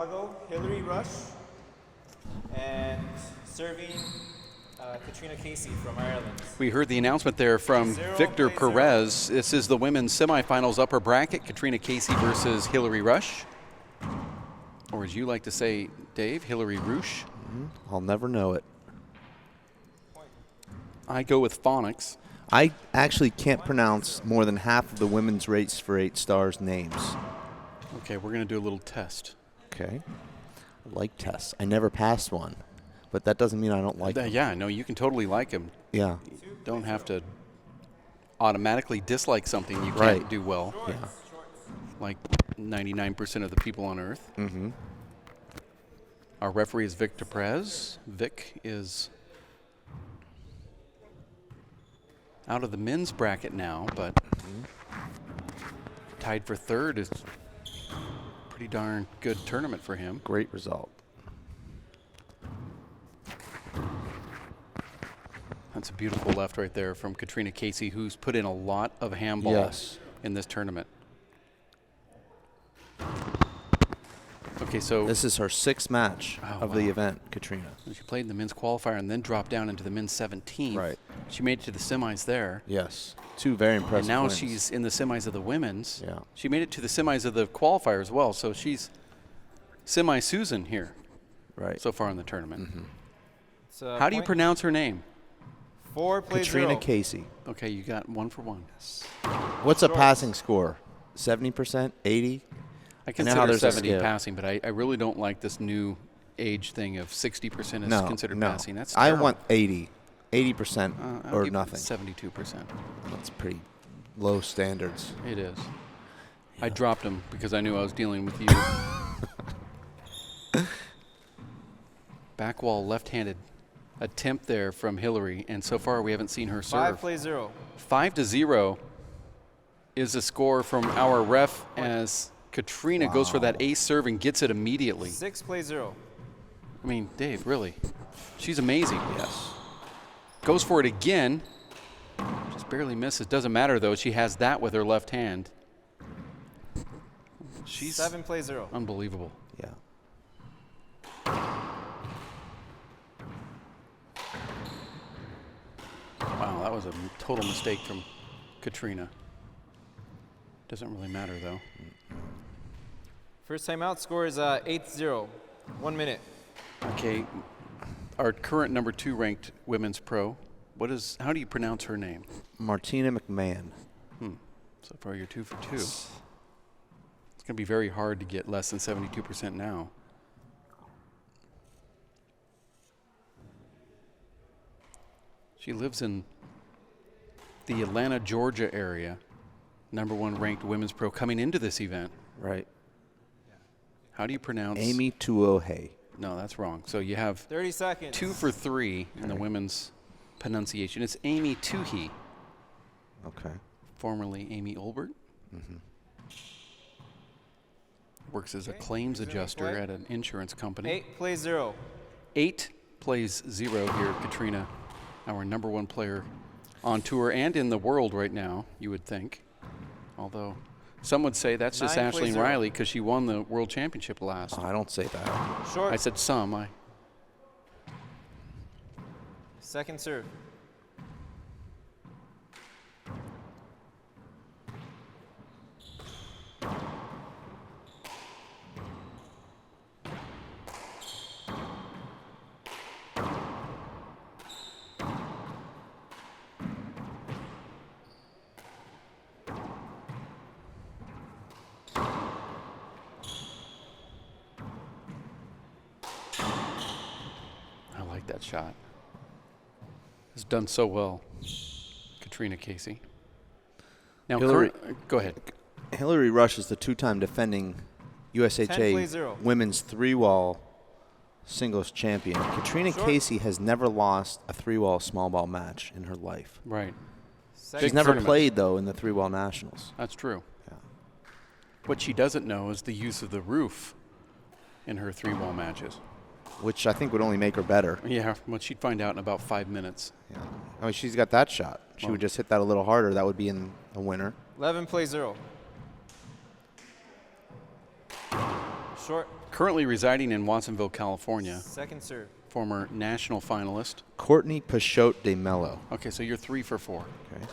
Hilary Rushe, and serving Catriona Casey from Ireland. We heard the announcement there from Victor Perez. This is the women's semifinals upper bracket. Catriona Casey versus Hilary Rushe. Or as you like to say, Dave, Hilary Rushe. I'll never know it. I go with phonics. I actually can't pronounce more than half of the women's Race for 8 Stars names. Okay, we're going to do a little test. Okay. I like tests. I never passed one, but that doesn't mean I don't like them. Yeah, no, you can totally like them. Yeah. You don't have to automatically dislike something you can't do well. Yeah. Like 99% of the people on Earth. Mm-hmm. Our referee is Victor Perez. Vic is out of the men's bracket now, but tied for third is pretty darn good tournament for him. Great result. That's a beautiful left right there from Catriona Casey, who's put in a lot of handball in this tournament. Okay, so this is her 6th match of the event, Catriona. She played in the men's qualifier and then dropped down into the men's 17th. Right. She made it to the semis there. Yes. 2 very impressive And now wins. she's in the semis of the women's. Yeah. She made it to the semis of the qualifier as well, so she's semi-Susan here so far in the tournament. Mm-hmm. How do you pronounce her name? Catriona Casey. Okay, you got 1 for 1. What's a passing score? 70%? 80? I consider 70 passing, but I really don't like this new age thing of 60% is considered passing. That's terrible. I want 80. 80% or nothing. 72%. That's pretty low standards. It is. I dropped them because I knew I was dealing with you. Back wall left-handed attempt there from Hilary, and so far we haven't seen her serve. 5-0. 5-0 is the score from our ref as Catriona goes for that ace serve and gets it immediately. 6-0. I mean, Dave, really, she's amazing. Yes. Goes for it again. Just barely misses. Doesn't matter, though. She has that with her left hand. She's 7-0. Unbelievable. Yeah. Wow, that was a total mistake from Catriona. Doesn't really matter, though. First time out score is 8-0. 1 minute. Okay. Our current number 2 ranked women's pro. How do you pronounce her name? Martina McMahon. So far you're 2 for 2. It's going to be very hard to get less than 72% now. She lives in the Atlanta, Georgia area. Number 1 ranked women's pro coming into this event. Right. How do you pronounce? Amy Tuohe. No, that's wrong. So you have 30 seconds. 2 for 3 in the women's pronunciation. It's Amy Tuohe. Okay. Formerly Amy Olbert. Works as a claims adjuster at an insurance company. 8-0. 8 plays 0 here, Catriona, our number 1 player on tour and in the world right now, you would think. Although some would say that's just Ashley Riley because she won the world championship last. Oh, I don't say that. Short. I said some. Second serve. That shot has done so well, Catriona Casey. Now, go ahead. Hilary Rushe is the 2-time defending USHA women's 3-wall singles champion. Catriona Casey has never lost a 3-wall small ball match in her life. Right. She's never played, though, in the 3-wall nationals. That's true. Yeah. What she doesn't know is the use of the roof in her 3-wall matches. Which I think would only make her better. Yeah, well, she'd find out in about 5 minutes. Yeah. I mean, she's got that shot. She would just hit that a little harder. That would be in a winner. 11-0. Short. currently residing in Watsonville, California. Second serve. Former national finalist. Courtney Peixoto de Mello. Okay, so you're 3 for 4. Okay.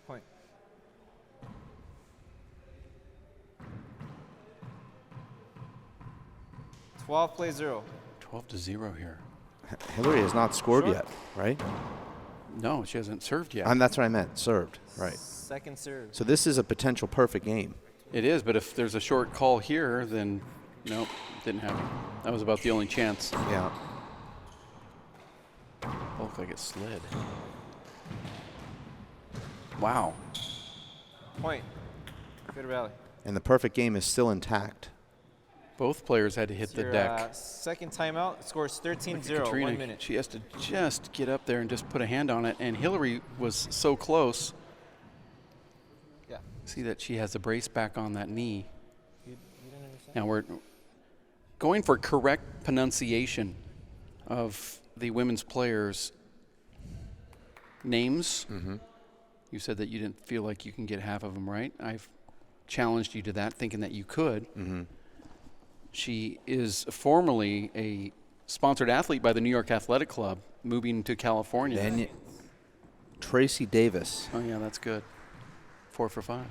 Point. Play 0. 12-0 here. Hilary has not scored Short. yet, right? No, she hasn't served yet. That's what I meant. Served, right. Second serve. So this is a potential perfect game. It is, but if there's a short call here, then nope, didn't happen. That was about the only chance. Yeah. Looked like it slid. Wow. Point. Good rally. And the perfect game is still intact. Both players had to hit the Your, deck. second timeout. Scores 13-0. Catriona, 1 minute. she has to just get up there and just put a hand on it, and Hilary was so close. Yeah. See that she has the brace back on that knee. You didn't understand? Now we're going for correct pronunciation of the women's players' names. Mm-hmm. You said that you didn't feel like you can get half of them right. I've challenged you to that, thinking that you could. Mm-hmm. She is formerly a sponsored athlete by the New York Athletic Club, moving to California. Tracy Davis. Oh, yeah, that's good. 4 for 5.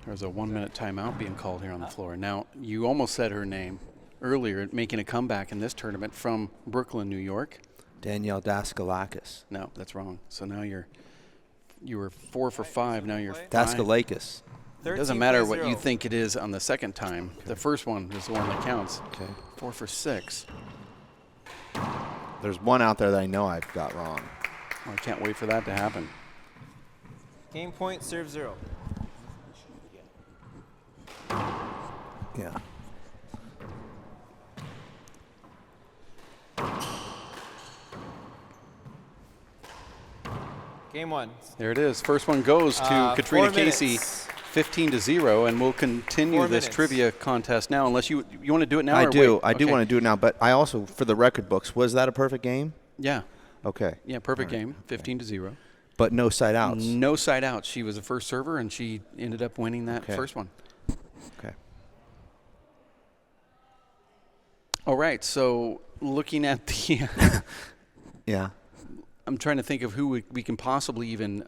There's a 1-minute timeout being called here on the floor. Now, you almost said her name earlier, making a comeback in this tournament from Brooklyn, New York. Danielle Daskalakis. No, that's wrong. So now you were 4 for 5. Now you're 5. Daskalakis. It doesn't matter what you think it is on the second time. Okay. The first one is the one that counts. Okay. 4 for 6. There's one out there that I know I've got wrong. Oh, I can't wait for that to happen. Game point, serve 0. Yeah. Game 1. There it is. First one goes to Catriona 4 minutes. Casey, 15-0, and we'll continue 4 this minutes. trivia contest now. Unless you want to do it now. I or do. wait? I do Okay. want to do it now, but I also, for the record books, was that a perfect game? Yeah. Okay. Yeah, perfect All right. game. 15-0. But no side outs. No side outs. She was the first server, and she ended up winning that Okay. first one. Okay. All right. So looking at the, Yeah. I'm trying to think of who we can possibly even.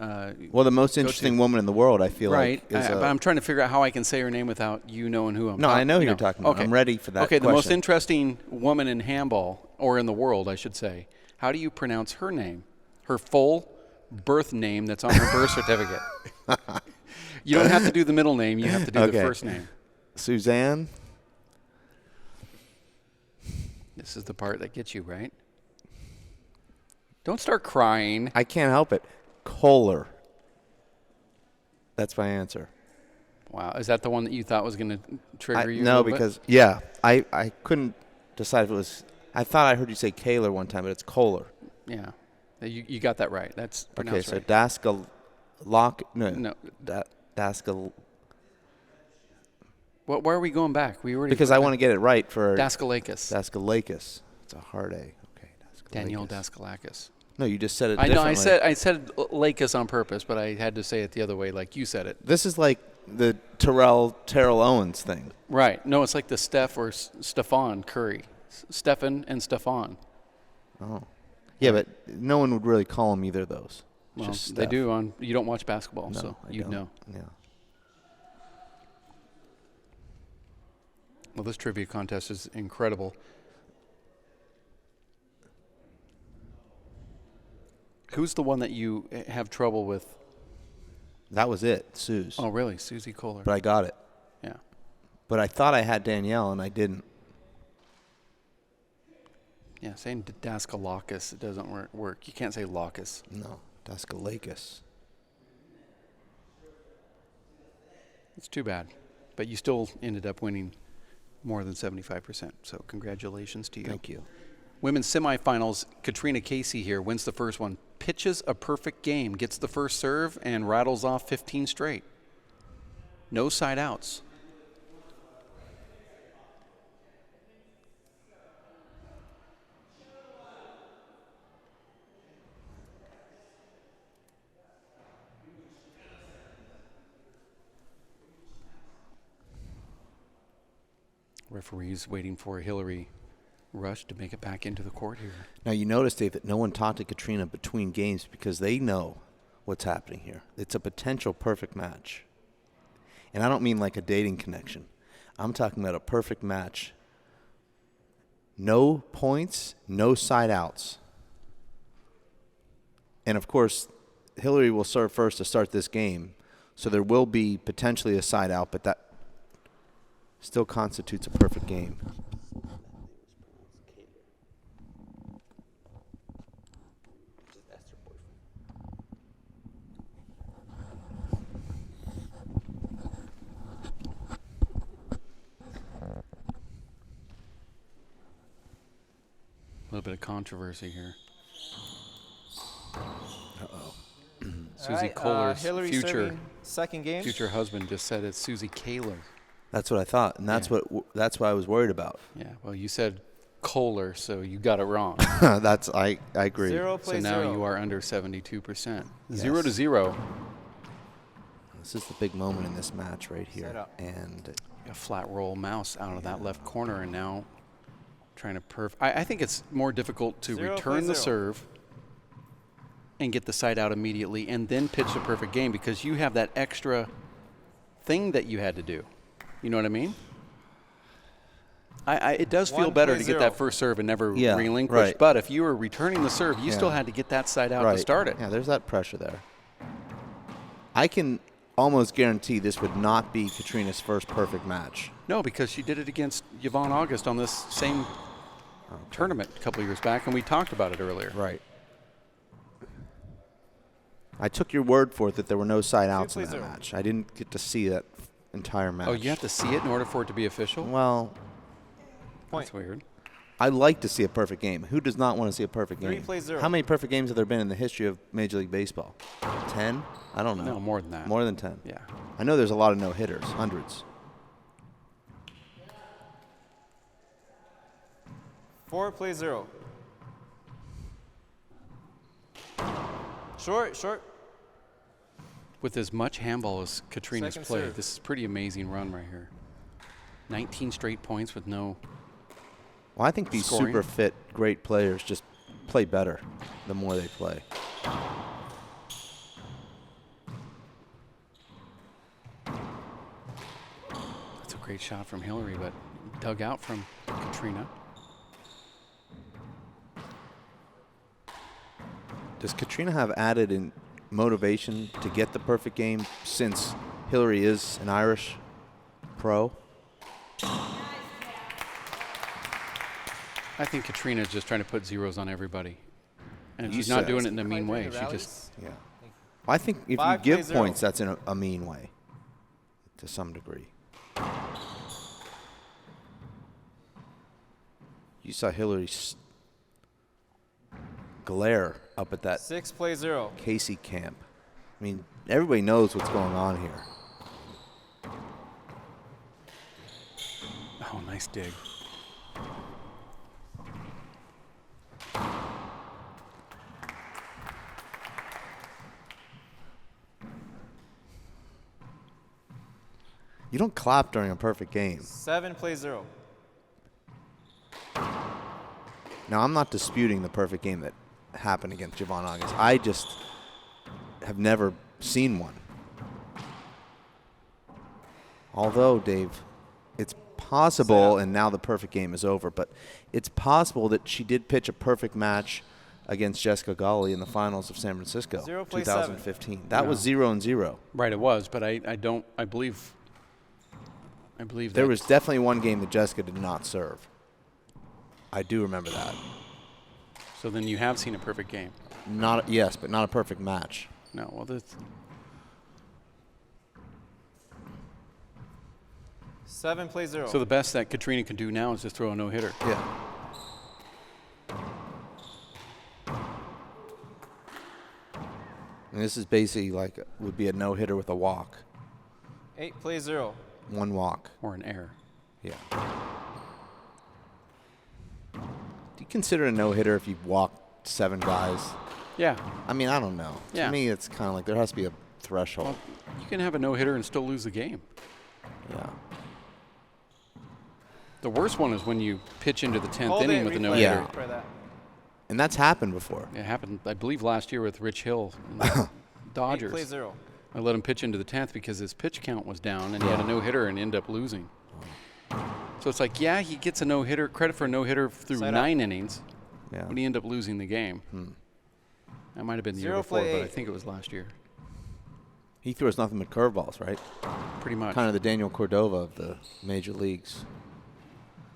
Well, the most interesting woman in the world, I feel right. like, is But I'm trying to figure out how I can say her name without you knowing who I'm. No, I know who you you're talking about. Okay. I'm ready for that Okay. The most question. interesting woman in handball, or in the world, I should say. How do you pronounce her name? Her full birth name that's on her birth certificate. You don't have to do the middle name. You have to do the first name. Suzanne. This is the part that gets you, right? Don't start crying. I can't help it. Kohler. That's my answer. Wow. Is that the one that you thought was going to trigger you? No, a little because, yeah, I couldn't decide if it was. I thought I heard you say Kaler one time, but it's Kohler. bit? Yeah. You got that right. That's Okay, pronounced so right. No. Daskal. Why are we going back? We already Because I want to get it right for Daskalakis. Daskalakis. It's a hard A. Okay, Daskalakis. Danielle Daskalakis. No, you just said it I know. differently. I said Lakis on purpose, but I had to say it the other way, like you said it. This is like the Terrell Owens thing. Right. No, it's like the Steph or Stefan Curry. Stefan and Stefan. Oh. Yeah, but no one would really call him either of those. Well, Just they Steph. do on. You don't watch basketball, No, so I you'd don't. know. Yeah. Well, this trivia contest is incredible. Who's the one that you have trouble with? That was it, Suze. Oh, really? Susie Kohler. But I got it. Yeah. But I thought I had Danielle, and I didn't. Yeah, saying Daskalakis, it doesn't work. You can't say Lacus. No, Daskalakis. It's too bad. But you still ended up winning more than 75%. So congratulations to you. Thank you. Women's semifinals, Catriona Casey here wins the first one. Pitches a perfect game, gets the first serve, and rattles off 15 straight. No side outs. Referees waiting for Hilary Rushe to make it back into the court here. Now, you notice, Dave, that no one talked to Catriona between games because they know what's happening here. It's a potential perfect match. And I don't mean like a dating connection. I'm talking about a perfect match. No points, no side outs. And, of course, Hilary will serve first to start this game. So there will be potentially a side out, but that still constitutes a perfect game. A little bit of controversy here. Uh-oh. Susie Kohler's Hilary future second game. future husband just said it's Susie Kohler. That's what I thought, and that's what I was worried about. Yeah, well, you said Kohler, so you got it wrong. I agree. So now you are under 72%. 0-0. This is the big moment in this match right here. And A flat roll mouse out of that left corner, and now trying to I think it's more difficult to return the serve and get the side out immediately and then pitch the perfect game because you have that extra thing that you had to do. You know what I mean? It does feel better to get that first serve and never relinquish. Right. But if you were returning the serve, you still had to get that side out to start it. Yeah, there's that pressure there. I can almost guarantee this would not be Catriona's first perfect match. No, because she did it against Yvonne August on this same tournament a couple of years back, and we talked about it earlier. Right. I took your word for it that there were no side outs in that match. I didn't get to see that entire match. Oh, you have to see it in order for it to be official? Well, that's weird. I like to see a perfect game. Who does not want to see a perfect game? 3-0. How many perfect games have there been in the history of Major League Baseball? 10? I don't know. No, more than that. More than 10. Yeah. I know there's a lot of no-hitters, hundreds. 4-0. Short. With as much handball as Catriona's Second played, serve. this is a pretty amazing run right here. 19 straight points with no Well, I think these scoring. super fit, great players just play better the more they play. That's a great shot from Hilary, but dug out from Catriona. Does Catriona have added in motivation to get the perfect game since Hilary is an Irish pro? I think Catriona is just trying to put zeros on everybody. And she's not doing it in a mean way. She just Yeah. I think if you 5-0. give points, that's in a mean way to some degree. You saw Hilary glare up at that 6-0. Casey camp. I mean, everybody knows what's going on here. oh, nice dig. You don't clap during a perfect game. 7-0. Now, I'm not disputing the perfect game that happened against Yvonne August. I just have never seen one. Although, Dave, it's possible, and now the perfect game is over, but it's possible that she did pitch a perfect match against Jessica Gawley in the finals of San Francisco, 2015. That was 0-0. Right, it was, but I believe There was definitely one game that Jessica did not serve. I do remember that. So then you have seen a perfect game. Yes, but not a perfect match. No, well, that's 7-0. so the best that Catriona can do now is just throw a no-hitter. Yeah. And this is basically like would be a no-hitter with a walk. 8-0. One walk. Or an error. Yeah. Do you consider a no-hitter if you walk 7 guys? Yeah. I mean, I don't know. Yeah. To me, it's kind of like there has to be a threshold. Well, you can have a no-hitter and still lose the game. Yeah. The worst one is when you pitch into the 10th Hold inning it, with a replay, no-hitter. replay that. And that's happened before. It happened, I believe, last year with Rich Hill and the Dodgers. 8-0. I let him pitch into the 10th because his pitch count was down, and he had a no-hitter and ended up losing. So it's like, yeah, he gets a no-hitter, credit for a no-hitter through Side 9 up. innings, Yeah. but he ended up losing the game. That might have been the year 0 before, play but I 8. think it was last year. He throws nothing but curveballs, right? Pretty much. Kind of the Daniel Cordova of the major leagues.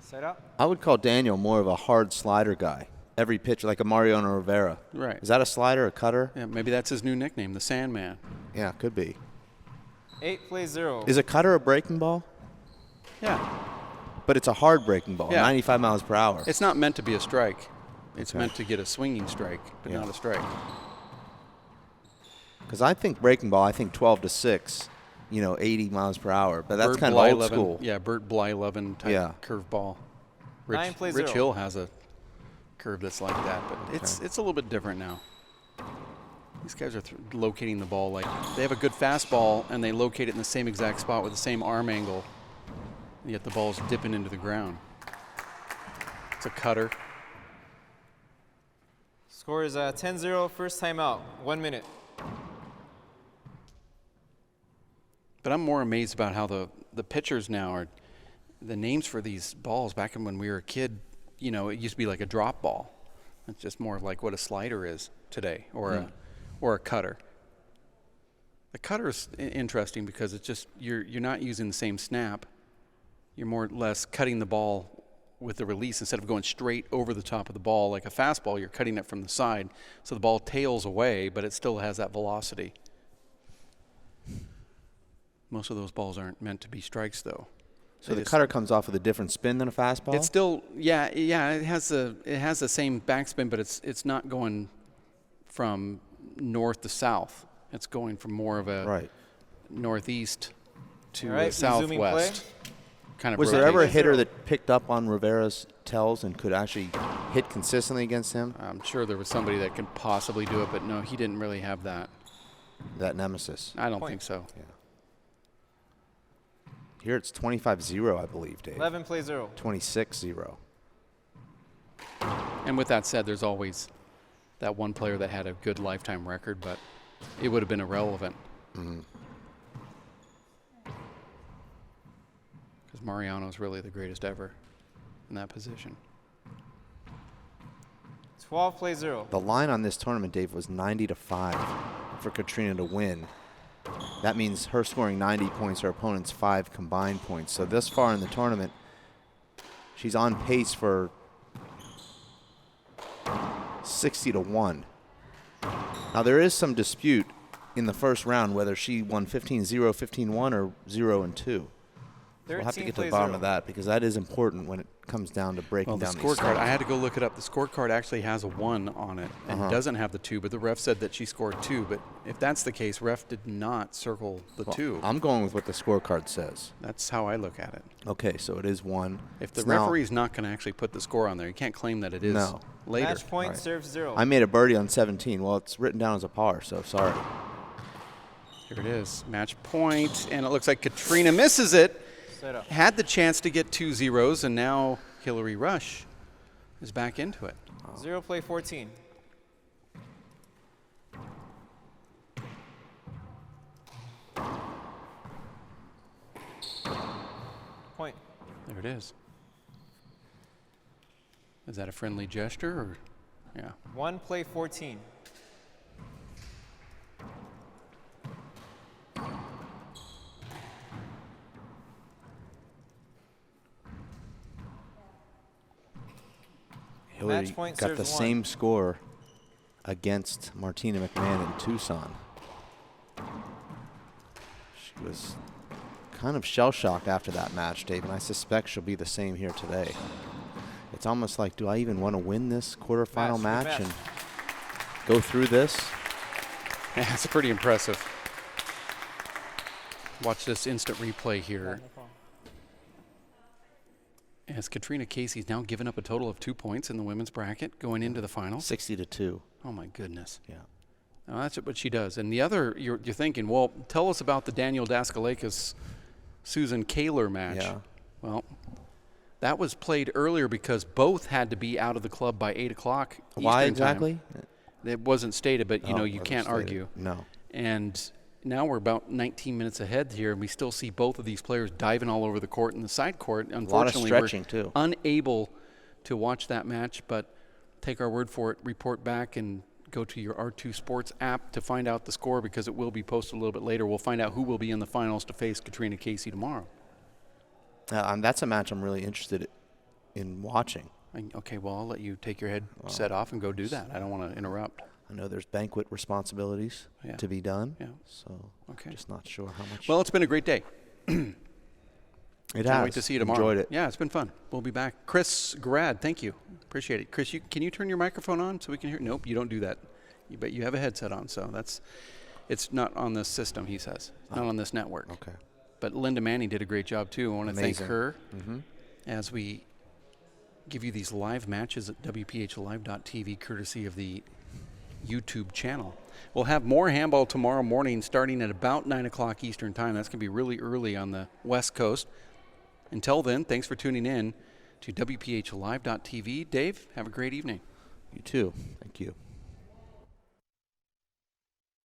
Side up. I would call Daniel more of a hard slider guy. Every pitch, like a Mariano Rivera. Right. Is that a slider, a cutter? Yeah, maybe that's his new nickname, the Sandman. Yeah, could be. 8-0. Is a cutter a breaking ball? Yeah. But it's a hard breaking ball, Yeah. 95 miles per hour. It's not meant to be a strike. It's Okay. meant to get a swinging strike, but Yeah. not a strike. Because I think breaking ball, I think 12 to 6, 80 miles per hour. But that's Bert kind of old Blyleven- school. Yeah, Bert Blyleven type curveball. 9-0. Rich Hill has a curve that's like that, but it's a little bit different now. These guys are locating the ball like they have a good fastball and they locate it in the same exact spot with the same arm angle, and yet the ball's dipping into the ground. It's a cutter. Score is 10-0. First timeout. 1 minute. But I'm more amazed about how the pitchers now are, the names for these balls back when we were a kid, it used to be like a drop ball. It's just more of like what a slider is today, or a cutter. The cutter is interesting because it's just you're not using the same snap. You're more or less cutting the ball with the release instead of going straight over the top of the ball like a fastball. You're cutting it from the side, so the ball tails away, but it still has that velocity. Most of those balls aren't meant to be strikes, though. So the cutter comes off with a different spin than a fastball? It's still, yeah. It has the same backspin, but it's not going from north to south. It's going from more of a northeast to All right, resuming southwest. Kind of Was there ever a rotation. hitter that picked up on Rivera's tells and could actually hit consistently against him? I'm sure there was somebody that could possibly do it, but no, he didn't really have that. That nemesis. I don't think so. Yeah. Here it's 25-0, I believe, Dave. 11-0. 26-0. And with that said, there's always that one player that had a good lifetime record, but it would have been irrelevant. Because Mariano's really the greatest ever in that position. 12-0. The line on this tournament, Dave, was 90-5 for Catriona to win. That means her scoring 90 points, her opponent's 5 combined points. So this far in the tournament, she's on pace for 60-1. Now there is some dispute in the first round whether she won 15-0, 15-1, or 0-2. We'll have to get to the bottom of that because that is important when it comes down to breaking down the these scorecard, stats. I had to go look it up. The scorecard actually has a 1 on it and doesn't have the 2, but the ref said that she scored 2. But if that's the case, ref did not circle the 2. I'm going with what the scorecard says. That's how I look at it. Okay, so it is 1. If the It's now- referee's not going to actually put the score on there, you can't claim that it is No. later. Match point, Right. serve 0. I made a birdie on 17. Well, it's written down as a par, so sorry. Here it is, match point, and it looks like Catriona misses it. Set up. Had the chance to get 2 zeros, and now Hilary Rushe is back into it. 0-14. Point. There it is. Is that a friendly gesture, or yeah? 1-14. Hilary Match point got the serves 1. same score against Martina McMahon in Tucson. She was kind of shell-shocked after that match, Dave, and I suspect she'll be the same here today. It's almost like, do I even want to win this quarterfinal match and go through this? Yeah, it's pretty impressive. Watch this instant replay here. As Catriona Casey's now given up a total of 2 points in the women's bracket going into the final. 60-2. Oh my goodness. Yeah. Now that's what she does. And the other, you're thinking, well, tell us about the Daniel Daskalakis Susan Kaler match. Yeah. Well, That was played earlier because both had to be out of the club by 8 o'clock Eastern Why time. exactly? It wasn't stated, but, you know, you wasn't can't stated. argue. No. And now we're about 19 minutes ahead here, and we still see both of these players diving all over the court. In the side court, unfortunately, stretching, we're too. unable to watch that match, but take our word for it, report back, and go to your R2 Sports app to find out the score, because it will be posted a little bit later. We'll find out who will be in the finals to face Catriona Casey tomorrow. That's a match I'm really interested in watching. Okay, well, I'll let you take your headset off and go do that. I don't want to interrupt. I know there's banquet responsibilities to be done, so just not sure how much. Well, it's been a great day. It Can't has. wait to see you tomorrow. Enjoyed it. Yeah, it's been fun. We'll be back. Chris Grad, thank you. Appreciate it. Chris, can you turn your microphone on so we can hear? Nope, you don't do that. But you have a headset on, so it's not on this system, he says. Not on this network. Okay. But Linda Manning did a great job, too. I want to thank her as we give you these live matches at WPHlive.tv, courtesy of the YouTube channel. We'll have more handball tomorrow morning starting at about 9 o'clock Eastern time. That's going to be really early on the West Coast. Until then, thanks for tuning in to WPHlive.tv. Dave, have a great evening. You too. Thank you.